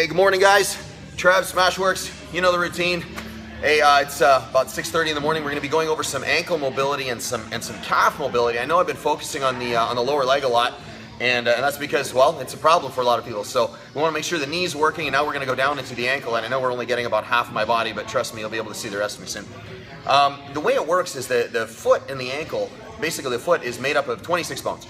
Hey, good morning, guys. Trev, SmashweRx, you know the routine. Hey, it's about 6:30 in the morning. We're going to be going over some ankle mobility and some calf mobility. I know I've been focusing on the lower leg a lot, and that's because, well, it's a problem for a lot of people. So we want to make sure the knee's working, and now we're going to go down into the ankle. And I know we're only getting about half of my body, but trust me, you'll be able to see the rest of me soon. The way it works is the foot and the ankle, basically the foot is made up of 26 bones.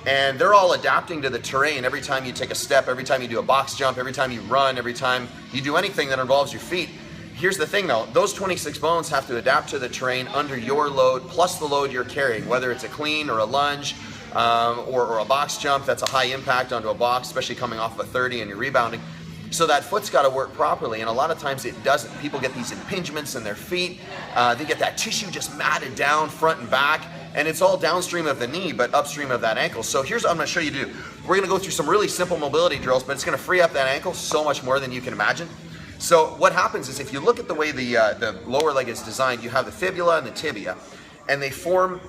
And they're all adapting to the terrain every time you take a step, every time you do a box jump, every time you run, every time you do anything that involves your feet. Here's the thing though, those 26 bones have to adapt to the terrain under your load plus the load you're carrying, whether it's a clean or a lunge or a box jump that's a high impact onto a box, especially coming off of a 30 and you're rebounding. So that foot's got to work properly, and a lot of times it doesn't. People get these impingements in their feet. They get that tissue just matted down front and back, and it's all downstream of the knee, but upstream of that ankle. So here's what I'm going to show you to do. We're going to go through some really simple mobility drills, but it's going to free up that ankle so much more than you can imagine. So what happens is if you look at the way the lower leg is designed, you have the fibula and the tibia, and they form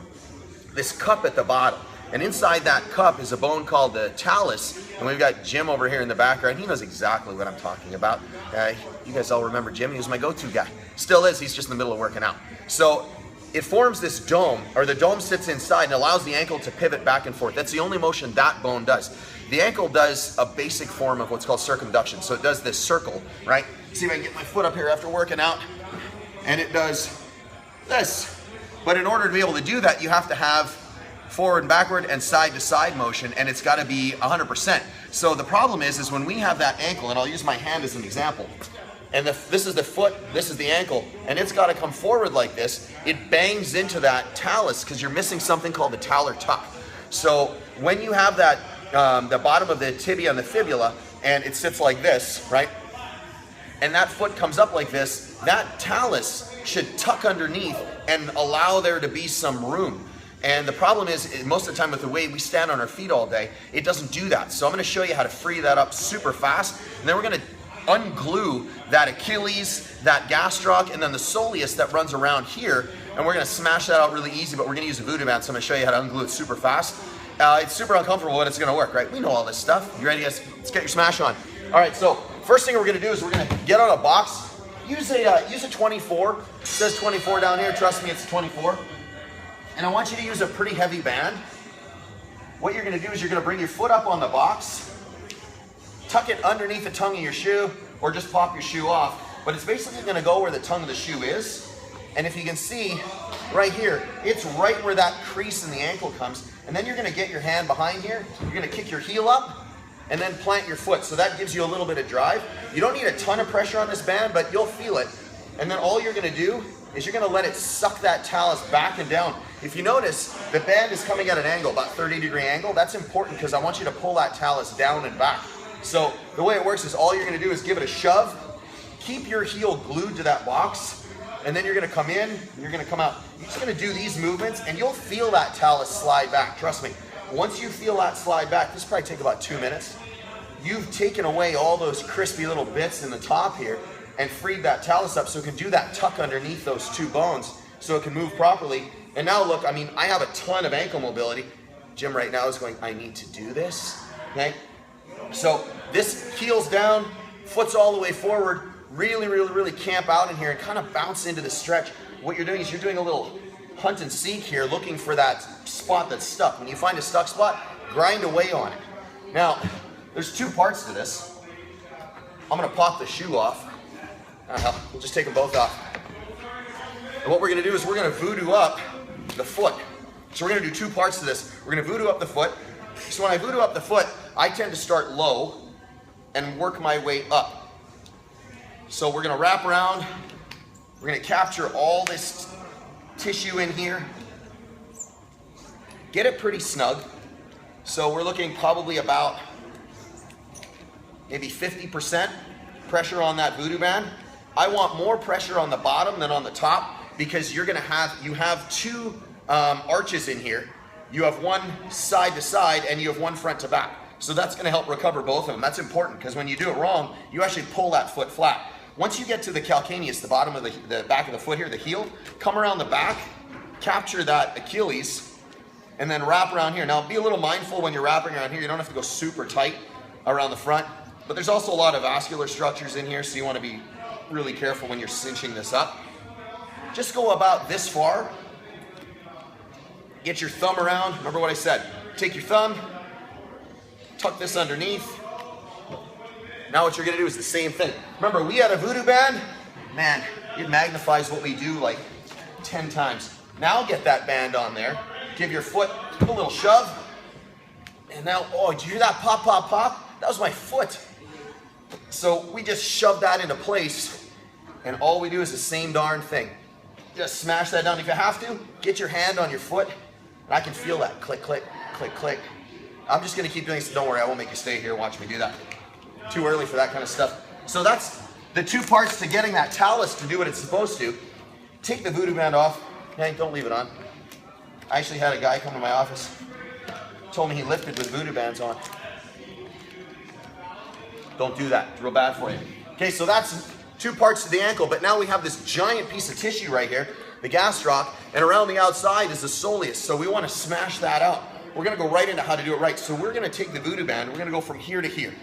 this cup at the bottom. And inside that cup is a bone called the talus, and we've got Jim over here in the background. He knows exactly what I'm talking about. You guys all remember Jim, he was my go-to guy. Still is, he's just in the middle of working out. So it forms this dome, or the dome sits inside and allows the ankle to pivot back and forth. That's the only motion that bone does. The ankle does a basic form of what's called circumduction. So it does this circle, right? See if I can get my foot up here after working out. And it does this. But in order to be able to do that, you have to have forward and backward and side to side motion, and it's got to be 100%. So the problem is when we have that ankle, and I'll use my hand as an example, and this is the foot, this is the ankle, and it's got to come forward like this, it bangs into that talus because you're missing something called the talar tuck. So when you have that, the bottom of the tibia and the fibula, and it sits like this, right? And that foot comes up like this, that talus should tuck underneath and allow there to be some room. And the problem is, most of the time with the way we stand on our feet all day, it doesn't do that. So I'm gonna show you how to free that up super fast. And then we're gonna unglue that Achilles, that gastroc, and then the soleus that runs around here. And we're gonna smash that out really easy, but we're gonna use a voodoo band. So I'm gonna show you how to unglue it super fast. It's super uncomfortable, but it's gonna work, right? We know all this stuff. You ready? Let's get your smash on. All right, so first thing we're gonna do is we're gonna get on a box. Use a 24. It says 24 down here. Trust me, it's 24. And I want you to use a pretty heavy band. What you're going to do is you're going to bring your foot up on the box, tuck it underneath the tongue of your shoe, or just pop your shoe off. But it's basically going to go where the tongue of the shoe is. And if you can see right here, it's right where that crease in the ankle comes. And then you're going to get your hand behind here. You're going to kick your heel up and then plant your foot. So that gives you a little bit of drive. You don't need a ton of pressure on this band, but you'll feel it. And then all you're going to do is you're going to let it suck that talus back and down. If you notice, the band is coming at an angle, about 30-degree angle. That's important because I want you to pull that talus down and back. So the way it works is all you're going to do is give it a shove, keep your heel glued to that box, and then you're going to come in, and you're going to come out. You're just going to do these movements, and you'll feel that talus slide back. Trust me. Once you feel that slide back, this will probably take about 2 minutes. You've taken away all those crispy little bits in the top here and freed that talus up so it can do that tuck underneath those two bones so it can move properly. And now look, I mean, I have a ton of ankle mobility. Jim right now is going, I need to do this, okay? So this heel's down, foot's all the way forward, really camp out in here and kind of bounce into the stretch. What you're doing is you're doing a little hunt and seek here, looking for that spot that's stuck. When you find a stuck spot, grind away on it. Now, there's two parts to this. I'm gonna pop the shoe off. We'll just take them both off. And what we're gonna do is we're gonna voodoo up the foot. So we're gonna do two parts to this. We're gonna voodoo up the foot. So when I voodoo up the foot, I tend to start low and work my way up. So we're gonna wrap around. We're gonna capture all this tissue in here. Get it pretty snug. So we're looking probably about maybe 50% pressure on that voodoo band. I want more pressure on the bottom than on the top because you have two arches in here. You have one side to side and you have one front to back. So that's gonna help recover both of them. That's important because when you do it wrong, you actually pull that foot flat. Once you get to the calcaneus, the bottom of the back of the foot here, the heel, come around the back, capture that Achilles, and then wrap around here. Now be a little mindful when you're wrapping around here. You don't have to go super tight around the front. But there's also a lot of vascular structures in here, so you want to be really careful when you're cinching this up. Just go about this far. Get your thumb around. Remember what I said. Take your thumb, tuck this underneath. Now what you're gonna do is the same thing. Remember, we had a voodoo band. Man, it magnifies what we do like 10 times. Now get that band on there. Give your foot a little shove. And now, oh, did you hear that pop, pop, pop? That was my foot. So we just shove that into place, and all we do is the same darn thing. Just smash that down. If you have to, get your hand on your foot, and I can feel that click, click, click, click. I'm just gonna keep doing this. Don't worry, I won't make you stay here. Watch me do that. Too early for that kind of stuff. So that's the two parts to getting that talus to do what it's supposed to. Take the voodoo band off. Hey, don't leave it on. I actually had a guy come to my office, told me he lifted with voodoo bands on. Don't do that, it's real bad for you. Okay, so that's two parts to the ankle, but now we have this giant piece of tissue right here, the gastroc, and around the outside is the soleus, so we want to smash that out. We're going to go right into how to do it right. So we're going to take the voodoo band, we're going to go from here to here.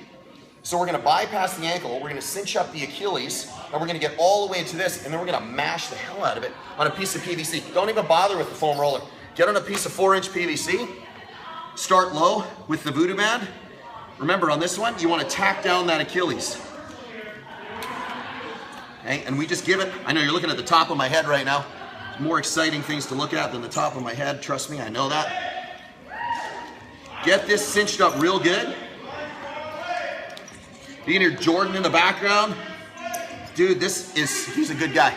So we're going to bypass the ankle, we're going to cinch up the Achilles, and we're going to get all the way into this, and then we're going to mash the hell out of it on a piece of PVC. Don't even bother with the foam roller. Get on a piece of 4-inch PVC, start low with the voodoo band. Remember, on this one, you want to tack down that Achilles. Okay, and we just give it, I know you're looking at the top of my head right now. There's more exciting things to look at than the top of my head, trust me, I know that. Get this cinched up real good. You can hear Jordan in the background. Dude, he's a good guy.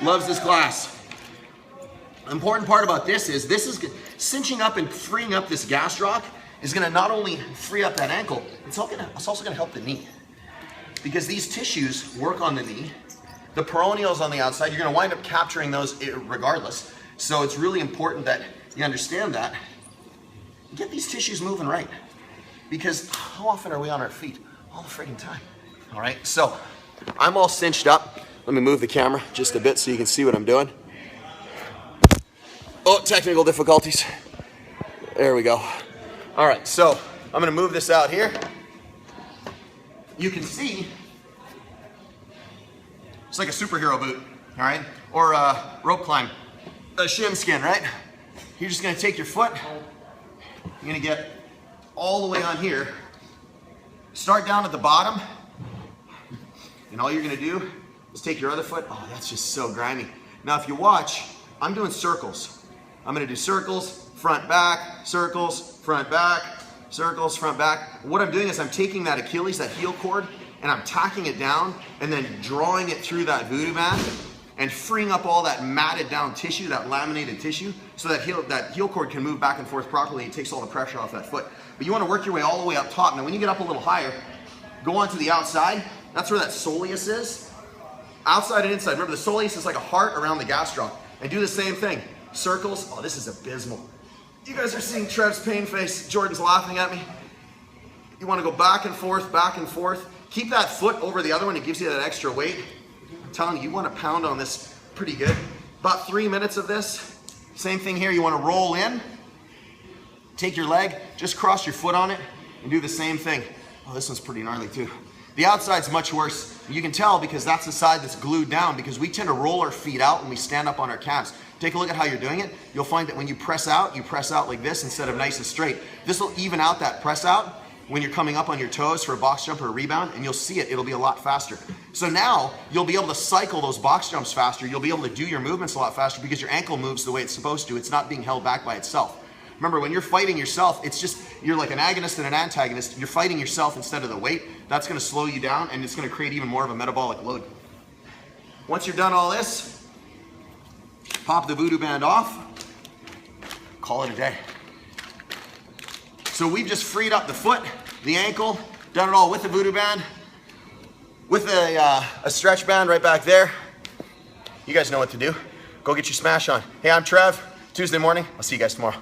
Loves this class. The important part about this is cinching up and freeing up this gastroc is gonna not only free up that ankle, it's also gonna help the knee. Because these tissues work on the knee. The peroneals on the outside, you're gonna wind up capturing those regardless. So it's really important that you understand that. Get these tissues moving right. Because how often are we on our feet? All the friggin' time. All right, so I'm all cinched up. Let me move the camera just a bit so you can see what I'm doing. Oh, technical difficulties. There we go. All right, so I'm gonna move this out here. You can see, it's like a superhero boot, all right? Or a rope climb, a shin skin, right? You're just gonna take your foot, you're gonna get all the way on here, start down at the bottom, and all you're gonna do is take your other foot. Oh, that's just so grimy. Now if you watch, I'm doing circles. I'm gonna do circles, front, back, circles, front, back, circles, front, back. What I'm doing is I'm taking that Achilles, that heel cord, and I'm tacking it down and then drawing it through that voodoo band and freeing up all that matted down tissue, that laminated tissue, so that heel cord can move back and forth properly. It takes all the pressure off that foot. But you wanna work your way all the way up top. Now when you get up a little higher, go on to the outside. That's where that soleus is. Outside and inside. Remember, the soleus is like a heart around the gastroc. And do the same thing. Circles. Oh, this is abysmal. You guys are seeing Trev's pain face. Jordan's laughing at me. You want to go back and forth, back and forth. Keep that foot over the other one. It gives you that extra weight. I'm telling you, you want to pound on this pretty good. About 3 minutes of this. Same thing here. You want to roll in. Take your leg, just cross your foot on it, and do the same thing. Oh, this one's pretty gnarly too. The outside's much worse. You can tell because that's the side that's glued down, because we tend to roll our feet out when we stand up on our calves. Take a look at how you're doing it. You'll find that when you press out like this instead of nice and straight. This will even out that press out when you're coming up on your toes for a box jump or a rebound, and you'll see it, it'll be a lot faster. So now you'll be able to cycle those box jumps faster. You'll be able to do your movements a lot faster because your ankle moves the way it's supposed to. It's not being held back by itself. Remember, when you're fighting yourself, it's just, you're like an agonist and an antagonist. You're fighting yourself instead of the weight. That's gonna slow you down, and it's gonna create even more of a metabolic load. Once you're done all this, pop the voodoo band off, call it a day. So we've just freed up the foot, the ankle, done it all with the voodoo band, with a stretch band right back there. You guys know what to do. Go get your smash on. Hey, I'm Trev. Tuesday morning. I'll see you guys tomorrow.